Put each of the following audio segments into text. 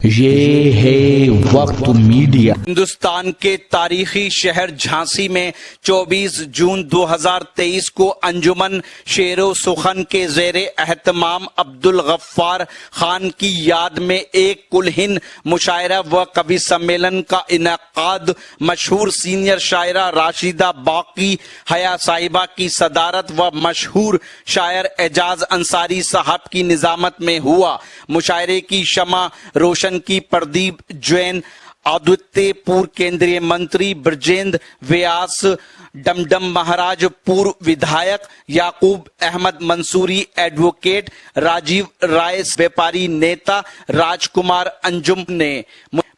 ये है वक्त मीडिया। हिंदुस्तान के तारीखी शहर झांसी में 24 जून 2023 को अंजुमन शेरो सुखन के ज़ेरे एहतमाम अब्दुल गफ्फार खान की याद में एक कुलहिन मुशायरा व कवि सम्मेलन का इनेकाद मशहूर सीनियर शायरा राशिदा बाकी हया साहिबा की सदारत व मशहूर शायर एजाज अंसारी साहब की निजामत में हुआ। मुशायरे की शमा रोशन की प्रदीप जैन, आदित्य पूर्व केंद्रीय मंत्री ब्रजेंद्र व्यास, डमडम महाराज पूर्व विधायक, याकूब अहमद मंसूरी एडवोकेट, राजीव राय व्यापारी नेता, राजकुमार अंजुम ने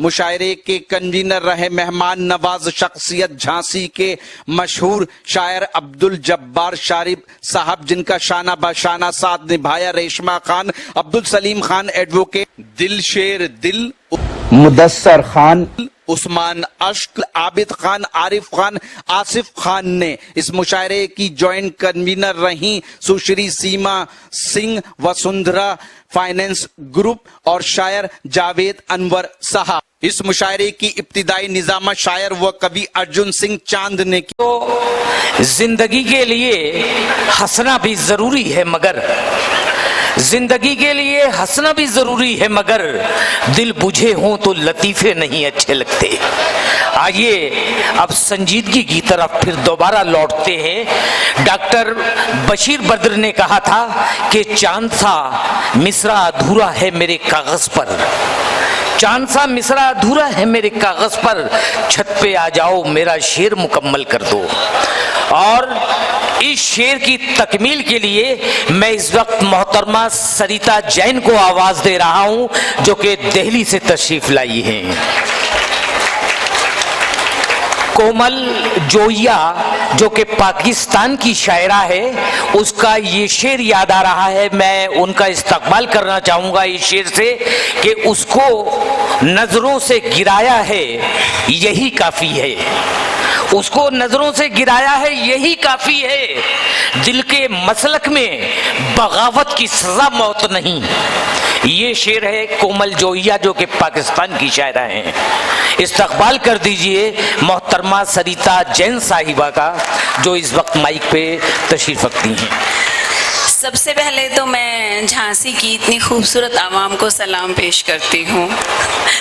मुशायरे के कन्वीनर रहे मेहमान नवाज शख्सियत झांसी के मशहूर शायर अब्दुल जब्बार शारिफ साहब, जिनका शाना बशाना साथ निभाया रेशमा खान, अब्दुल सलीम खान एडवोकेट, दिलशेर दिल, मुदस्सर खान, उस्मान अश्क, आबिद खान, आरिफ खान, आसिफ खान ने इस मुशायरे की जॉइंट कन्वीनर रही सुश्री सीमा सिंह, वसुंधरा फाइनेंस ग्रुप और शायर जावेद अनवर साहब। इस मुशायरे की इब्तिदाई निजामत शायर व कवि अर्जुन सिंह चांद ने की। तो जिंदगी के लिए हंसना भी जरूरी है, मगर जिंदगी के लिए हंसना भी जरूरी है, मगर दिल बुझे हों तो लतीफे नहीं अच्छे लगते। आइए अब संजीदगी की तरफ फिर दोबारा लौटते हैं। डॉक्टर बशीर बद्र ने कहा था कि चांद सा मिसरा अधूरा है मेरे कागज पर, चांद सा मिसरा अधूरा है मेरे कागज पर, छत पे आ जाओ मेरा शेर मुकम्मल कर दो। और इस शेर की तकमील के लिए मैं इस वक्त मोहतरमा सरिता जैन को आवाज दे रहा हूं, जो कि दिल्ली से तशरीफ लाई हैं। कोमल जोइया जो कि पाकिस्तान की शायरा है, उसका ये शेर याद आ रहा है। मैं उनका इस्तकबाल करना चाहूंगा इस शेर से कि उसको नजरों से गिराया है यही काफी है, उसको नजरों से गिराया है यही काफी है, दिल के मसलक में बगावत की सजा मौत नहीं। ये शेर है कोमल जोइया जो कि पाकिस्तान की शायरा हैं। इस्तकबाल कर दीजिए मोहतरमा सरिता जैन साहिबा का, जो इस वक्त माइक पे तशरीफ रखती हैं। सबसे पहले तो मैं झांसी की इतनी खूबसूरत आवाम को सलाम पेश करती हूँ।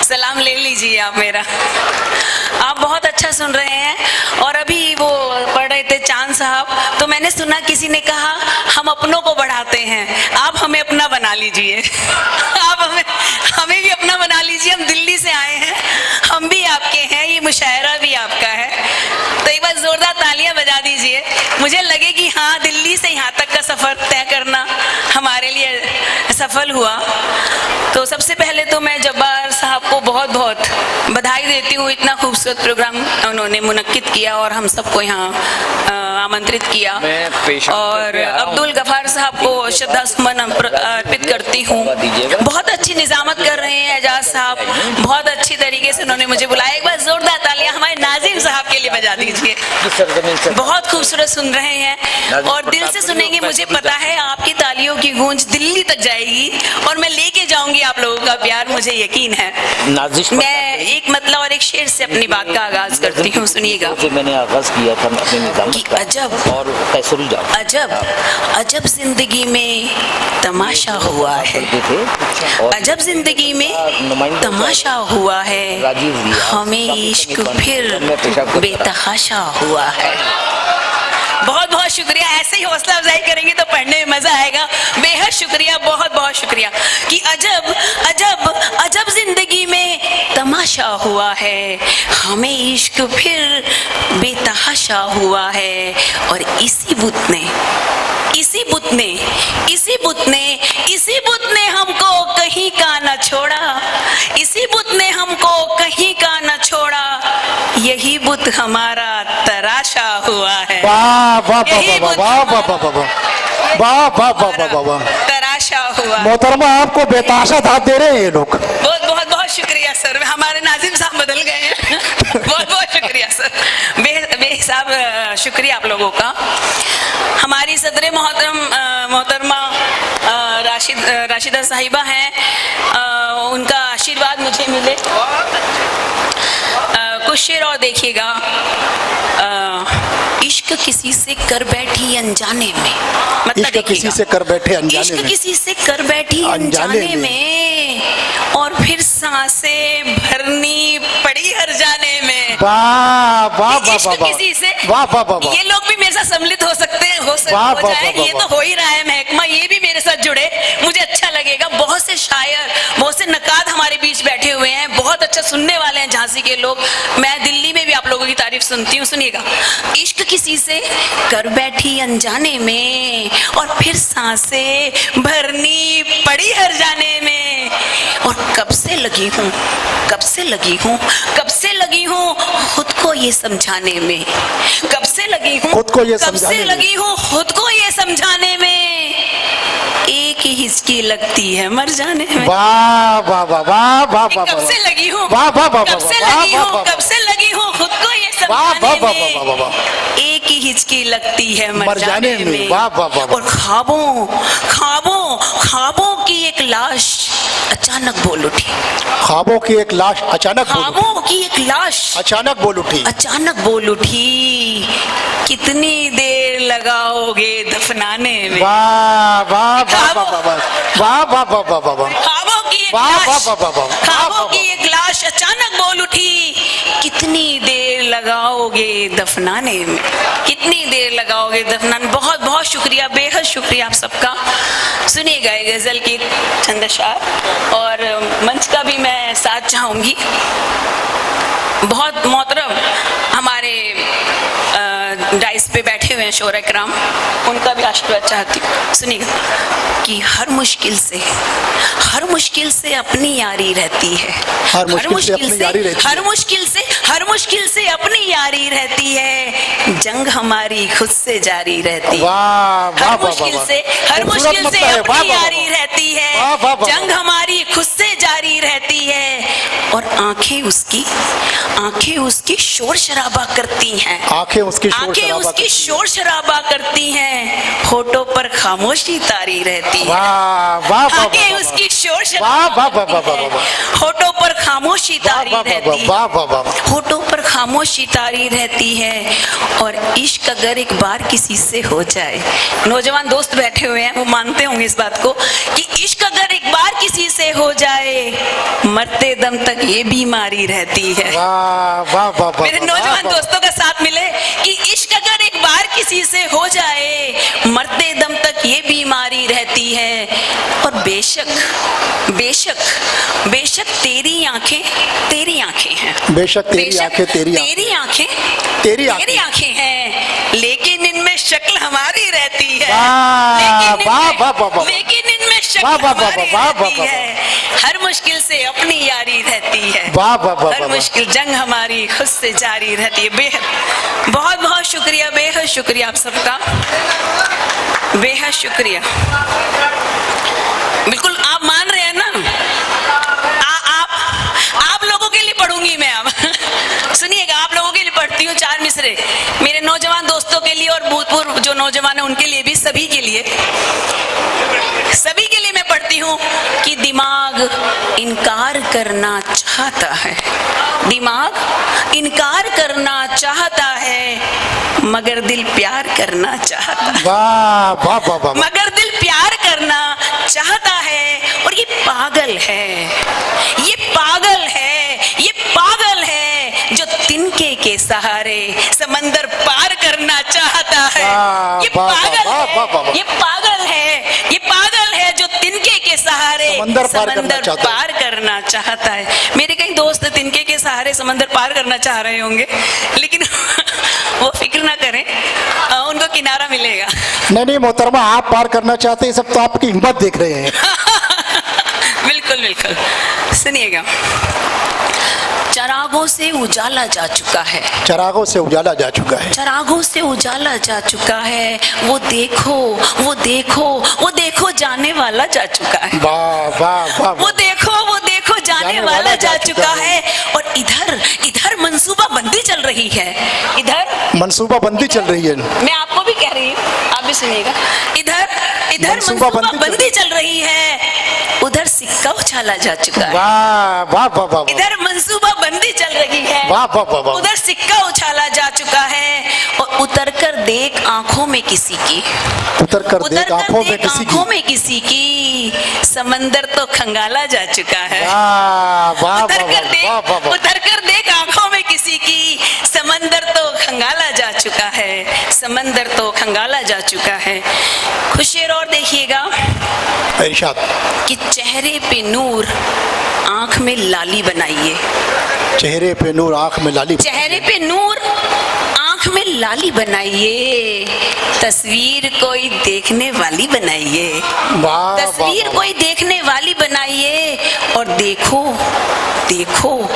सलाम ले लीजिए आप मेरा। आप बहुत अच्छा सुन रहे हैं। और अभी वो पढ़ रहे थे चांद साहब, तो मैंने सुना किसी ने कहा हम अपनों को बढ़ाते हैं, आप हमें अपना बना लीजिए। आप हमें भी अपना बना लीजिए। हम दिल्ली से आए हैं, हम भी आपके हैं, ये मुशायरा भी आपका है। तो एक बार जोरदार तालियां बजा दीजिए। मुझे लगे कि हाँ, दिल्ली से यहाँ तक का सफर तय करना हमारे लिए सफल हुआ। तो सबसे पहले तो मैं जब्बार साहब को बहुत बहुत बधाई देती हूँ। इतना खूबसूरत प्रोग्राम उन्होंने मुनक्किद किया और हम सबको यहाँ आमंत्रित किया। और अब्दुल गफ्फार साहब को श्रद्धा सुमन अर्पित करती हूँ। बहुत अच्छी निजामत कर रहे हैं एजाज साहब, बहुत अच्छी तरीके से उन्होंने मुझे बुलाया। एक बार जोरदार तालियां हमारे नाजिम साहब के लिए बजा दीजिए। बहुत खूबसूरत सुन रहे हैं और दिल से सुनेंगे। मुझे पता है आपकी तालियों की गूंज दिल्ली तक जाएगी और मैं लेके जाऊंगी आप लोगों का प्यार, मुझे यकीन है। मैं एक मतलब और एक शेर से अपनी बात का आगाज करती हूँ, सुनिएगा। जो मैंने आगाज किया था अपने निजाम का, अजब और कैसे जाओ, अजब अजब जिंदगी में तमाशा हुआ है, अजब जिंदगी में तमाशा हुआ है, हमें इश्क फिर बेतहाशा हुआ है। बहुत बहुत शुक्रिया। ऐसे ही हौसला अफजाई करेंगे तो पढ़ने में मजा आएगा। बेहद शुक्रिया, बहुत बहुत शुक्रिया। कि अजब अजब अजब जिंदगी में तमाशा हुआ है, हमें इश्क फिर बेतहाशा हुआ है। और इसी बुत ने हमको कहीं का न छोड़ा, इसी बुत ने हमको कहीं का न छोड़ा, यही बुत हमारा तराशा हुआ है। तराशा हुआ। मोहतरमा आपको बेताशा दाद दे रहे हैं ये लोग। बहुत बहुत बहुत शुक्रिया सर। हमारे नाजिम साहब बदल गए हैं। बहुत बहुत शुक्रिया सर, बेहिसाब शुक्रिया आप लोगों का। हमारी सदर मोहतरमा राशिदा साहिबा हैं, उनका आशीर्वाद मुझे मौके मिले। कुछ शेर और देखिएगा। इश्क किसी से कर बैठी अनजाने में, मतलब इश्क किसी से कर बैठे अनजाने इश्क में, किसी से कर बैठी अनजाने में, और फिर सांसें भरनी पड़ी हर जाने में। वाह वाह वाह इश्क वाह किसी से, वाह वाह वाह, ये लोग भी मेरे साथ सम्मिलित हो सकते हैं, हो जाए, ये तो हो ही रहा है महकमा, ये भी मेरे साथ जुड़े, मुझे अच्छा लगेगा। बहुत से शायर, बहुत से नकाद हमारे बीच बैठे हुए हैं, बहुत अच्छा सुनने वाले हैं झांसी के लोग। मैं दिल्ली में भी आप लोगों की तारीफ सुनती हूँ, सुनिएगा। इश्क किसी से कर बैठी अनजाने में, और फिर सांसें भरनी पड़ी हर जाने में, और कब से लगी हूँ, कब से लगी हूँ, कब से लगी हूँ खुद को ये समझाने में, कब से लगी हूँ खुद को ये कब समझाने से में। लगी हूँ खुद को ये समझाने में, एक ही हिचकी लगती है मर जाने में। वाह वाह वाह वाह वाह वाह, कब से लगी हूँ, वाह वाह वाह, कब से वाह, लगी वाह, हूँ, वाह, कब से लगी हूँ खुद को ये वाह, समझाने वाह, वाह, वाह, वाह, वाह, में, एक ही हिचकी लगती है मर जाने में। वाह वाह वाह, और ख्वाबों ख्वाबों ख्वाबों की एक लाश अचानक बोल उठी, ख्वाबों की एक लाश अचानक बोल उठी, ख्वाबों की एक लाश अचानक बोल उठी, अचानक बोल उठी, कितनी देर लगाओगे दफनाने में। वाह वाह वाह वाह वाह वाह वाह वाह वाह वाह वाह, ख्वाबों की एक वाह, लाश, वाह, वाह, वाह, वाह, ख्वाबों वाह, की एक लाश अचानक बोल उठी, कितनी देर लगाओगे दफनाने में, कितनी देर लगाओगे दफनाने। बहुत बहुत शुक्रिया, बेहद शुक्रिया आप सबका। सुनिएगा ये गजल की चंद अशार, और मंच का भी मैं साथ चाहूंगी। बहुत मोहतरम हमारे डाइस पे बैठे हुए हैं शोरा कराम, उनका भी आशीर्वाद चाहती हूँ। सुनिएगा कि हर मुश्किल से अपनी यारी रहती है, हर मुश्किल से अपनी यारी रहती है, हर मुश्किल से अपनी यारी रहती है, जंग हमारी खुद से जारी रहती है। वाह वाह हर वाह मुश्किल वाह, से अपनी यारी रहती है, वाह, वाह, वाह, जंग हमारी खुद से जारी रहती है, और आंखें उसकी शोर शराबा करती हैं, आंखें उसकी शोर शराबा करती हैं, होठों पर खामोशी तारी रहती है। वाह वाह वाह, आंखें उसकी शोर वाह शराबा वाह वाह वाह वाह वाह, होठों पर खामोशी तारी रहती है, वाह वाह वाह, होठों पर खामोशी तारी रहती है। और इश्क अगर एक बार किसी से हो जाए, नौजवान दोस्त बैठे हुए हैं, वो मानते होंगे इस बात को कि इश्क अगर एक बार किसी से हो जाए, मरते दम तक ये बीमारी रहती है। वाह वाह वाह वाह, मेरे नौजवान दोस्तों का साथ मिले कि इश्क अगर एक बार किसी से हो जाए, मरते दम तक ये बीमारी रहती है। और बेशक बेशक बेशक तेरी आंखें हैं, बेशक तेरी आंखें तेरी आंखें हैं, लेकिन इनमें शक्ल हमारी रहती है, लेकिन इनमें शक्ल हमारी रहती है। हर मुश्किल से अपनी यारी रहती है, हर मुश्किल जंग हमारी खुद से जारी रहती है। बेहद बहुत बहुत शुक्रिया, बेहद शुक्रिया आप सबका, बेहद शुक्रिया। बिल्कुल आप मान रहे हैं ना, आप लोगों के लिए पढ़ूंगी मैं अब। सुनिएगा, आप लोगों के लिए पढ़ती हूँ 4 मिसरे, मेरे नौजवान दोस्तों के लिए और भूतपूर्व जो नौजवान है उनके लिए भी, सभी के लिए मैं पढ़ती हूँ कि दिमाग इनकार करना चाहता है, दिमाग इनकार करना चाहता है, मगर दिल प्यार करना चाहता है। वाह वाह वाह वाह, मगर दिल प्यार करना चाहता है, और ये पागल है, ये पागल है, ये पागल है जो तिनके के सहारे समंदर पार करना चाहता है। ये पागल है, ये पागल है, ये पागल है जो तिनके के सहारे समंदर पार करना चाहता है। मेरे कई दोस्त तिनके के सहारे समंदर पार करना चाह रहे होंगे, लेकिन वो फिक्र ना करें, उनको किनारा मिलेगा। नहीं मोहतरमा, आप पार करना चाहते हैं, सब तो आपकी हिम्मत देख रहे हैं। बिल्कुल बिल्कुल। सुनिएगा, चरागों से उजाला जा चुका है, चरागों से उजाला जा चुका है, चरागों से उजाला जा चुका है, वो देखो वो देखो वो देखो जाने वाला जा चुका है। वाह वाह वाह, वो देखो जाने वाला जा चुका है। और इधर मंसूबा बंदी चल रही है, इधर मंसूबा बंदी चल रही है। मैं आपको भी कह रही हूँ, आप भी सुनिएगा, इधर मंसूबा बंदी चल रही है, उधर सिक्का उछाला जा चुका है, वाह वाह वाह वाह इधर मंसूबा बंदी चल रही है, वाह वाह वाह वाह। उधर सिक्का उछाला जा चुका है। और उतर कर देख आंखों में किसी की, उतर कर देख आंखों में किसी की, आंखों में किसी की, समंदर तो खंगाला जा चुका है। वाह वाह उतर वाह कर देख, वाह वाह वाह। उतर कर देख आंखों में किसी की, समंदर तो खंगाला जा चुका है, समंदर तो खंगाला जा चुका है। कुछ शेर और देखिएगा इरशाद। कि चेहरे पे नूर आंख में लाली बनाइए, चेहरे पे नूर आंख में लाली, चेहरे पे नूर आंख में लाली बनाइए, तस्वीर कोई देखने वाली बनाइए, वाह तस्वीर कोई देखने वाली बनाइए। और देखो देखो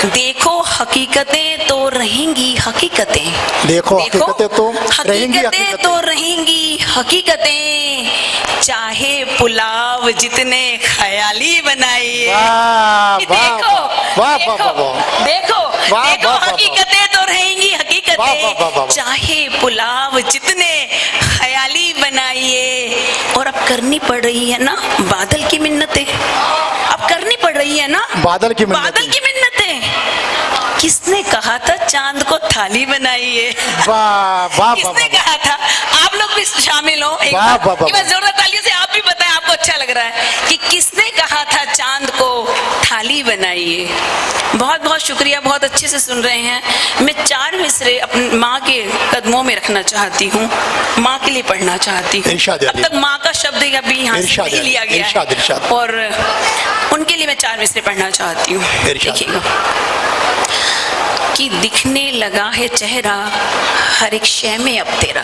देखो हकीकतें तो रहेंगी हकीकतें, देखो हकीकतें तो रहेंगी हकीकतें तो रहेंगी हकीकतें, चाहे पुलाव जितने ख्याली बनाइए। वाह कि वाह देखो वाह देखो वाह वाह। देखो वाह, देखो वाह, वाह, हकीकतें तो रहेंगी वाह, वाह, वाह, हकीकतें, वाह। चाहे पुलाव जितने ख्याली बनाइए। और अब करनी पड़ रही है ना बादल की मिन्नतें, अब करनी पड़ रही है ना बादल की मिन्नतें। बादल की मिन्नतें। किसने कहा था चांद को थाली बनाइए? वाह वाह किसने वाह। कहा था? आप लोग भी शामिल हो एक वाह, बार। वाह, वाह, एक बार जोरदार तालियों से आप भी बताएं, आपको अच्छा लग रहा है कि किसने कहा था चांद को थाली बनाइए। बहुत बहुत शुक्रिया, बहुत अच्छे से सुन रहे हैं। मैं 4 मिसरे अपनी माँ के कदमों में रखना चाहती हूँ, माँ के लिए पढ़ना चाहती हूँ। इरशाद अब तक माँ का शब्द अभी यहाँ से इरशाद नहीं लिया गया इरशाद है, इरशाद। और उनके लिए मैं 4 मिसरे पढ़ना चाहती हूँ। इरशाद। देखिएगा कि दिखने लगा है चेहरा हर एक शय में अब तेरा,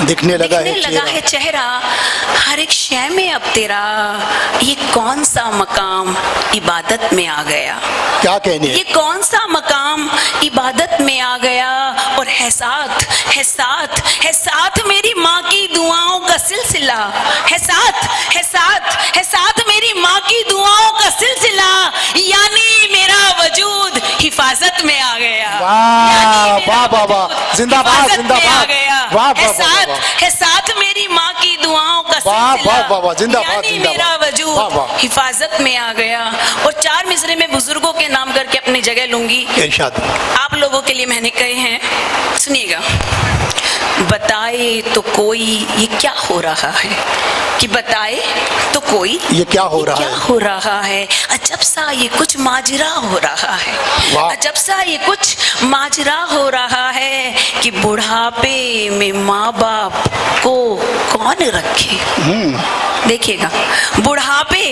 दिखने लगा है चेहरा हर एक शय में अब तेरा, ये कौन सा मकाम इबादत में आ गया। क्या कहनी है? ये कौन सा मकाम इबादत में आ गया। और है साथ है साथ है साथ मेरी माँ की दुआओं का सिलसिला, है साथ है साथ है साथ मेरी माँ की दुआओं का सिलसिला, यानी मेरा वजूद हिफाजत में आ गया। वाह वाह वाह वाह, जिंदाबाद जिंदाबाद, वाह वाह वाह, है साथ मेरी माँ की दुआओं का वाह सिलसिला, वाह वाह वाह, जिंदाबाद यानी जिंदाबाद, मेरा वाह वजूद वाह। हिफाजत में आ गया। और 4 मिसरे में बुजुर्गों के नाम करके अपनी जगह लूंगी, इरशाद। आप लोगों के लिए मैंने कहे हैं, सुनिएगा। बताए तो कोई ये क्या हो रहा है, कि बताए तो कोई ये क्या हो रहा क्या है? हो रहा है, अजब सा ये कुछ माजरा हो रहा है, वाह। अजब सा ये कुछ माजरा हो रहा है, कि बुढ़ापे में माँ बाप को कौन रखे। देखिएगा, बुढ़ापे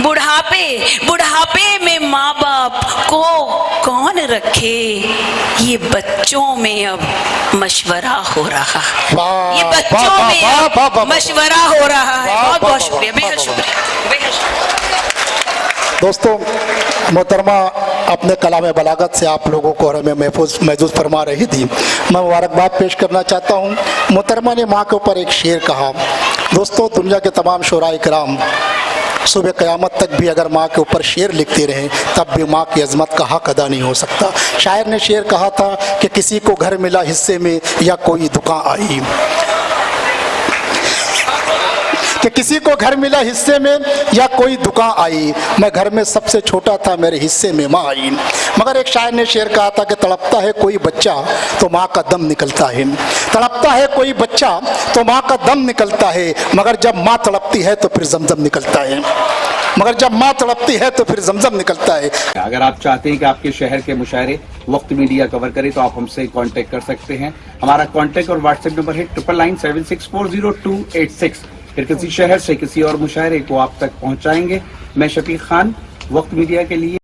बुढ़ापे बुढ़ापे में माँ बाप को कौन रखे, ये बच्चों में अब मशवरा हो रहा है, वाह, ये वाह, बच्चों वाह, में वाह, वाह, वाह, अब मशवरा हो रहा है। वाह, बहुत वाह, बहुत वाह, शुक्रिया, वाह, बेहद वाह, शुक्रिया, बेहद शुक्रिया। दोस्तों, मोहतरमा अपने कलाम बलागत से आप लोगों को हमें महफूज फरमा रही थी। मैं मुबारकबाद पेश करना चाहता हूँ। मोहतरमा ने माँ के ऊपर एक शेर कहा। दोस्तों, दुनिया के तमाम शोराए कराम सुबह क़यामत तक भी अगर माँ के ऊपर शेर लिखते रहें तब भी माँ की अज़मत का हक अदा नहीं हो सकता। शायर ने शेर कहा था कि किसी को घर मिला हिस्से में या कोई दुकान आई, कि किसी को घर मिला हिस्से में या कोई दुकान आई, मैं घर में सबसे छोटा था मेरे हिस्से में माँ आई। मगर एक शायर ने शेर कहा था कि तड़पता है कोई बच्चा तो माँ का दम निकलता है, तड़पता है कोई बच्चा तो माँ का दम निकलता है, मगर जब माँ तड़पती है तो फिर जमजम निकलता है, मगर जब माँ तड़पती है तो फिर जमजम निकलता है। अगर आप चाहते हैं कि आपके शहर के मुशायरे वक्त मीडिया कवर करे तो आप हमसे कांटेक्ट कर सकते हैं। हमारा कांटेक्ट और व्हाट्सएप नंबर है 9997640286। फिर किसी शहर से किसी और मुशायरे को आप तक पहुंचाएंगे। मैं शफीक खान, वक्त मीडिया के लिए।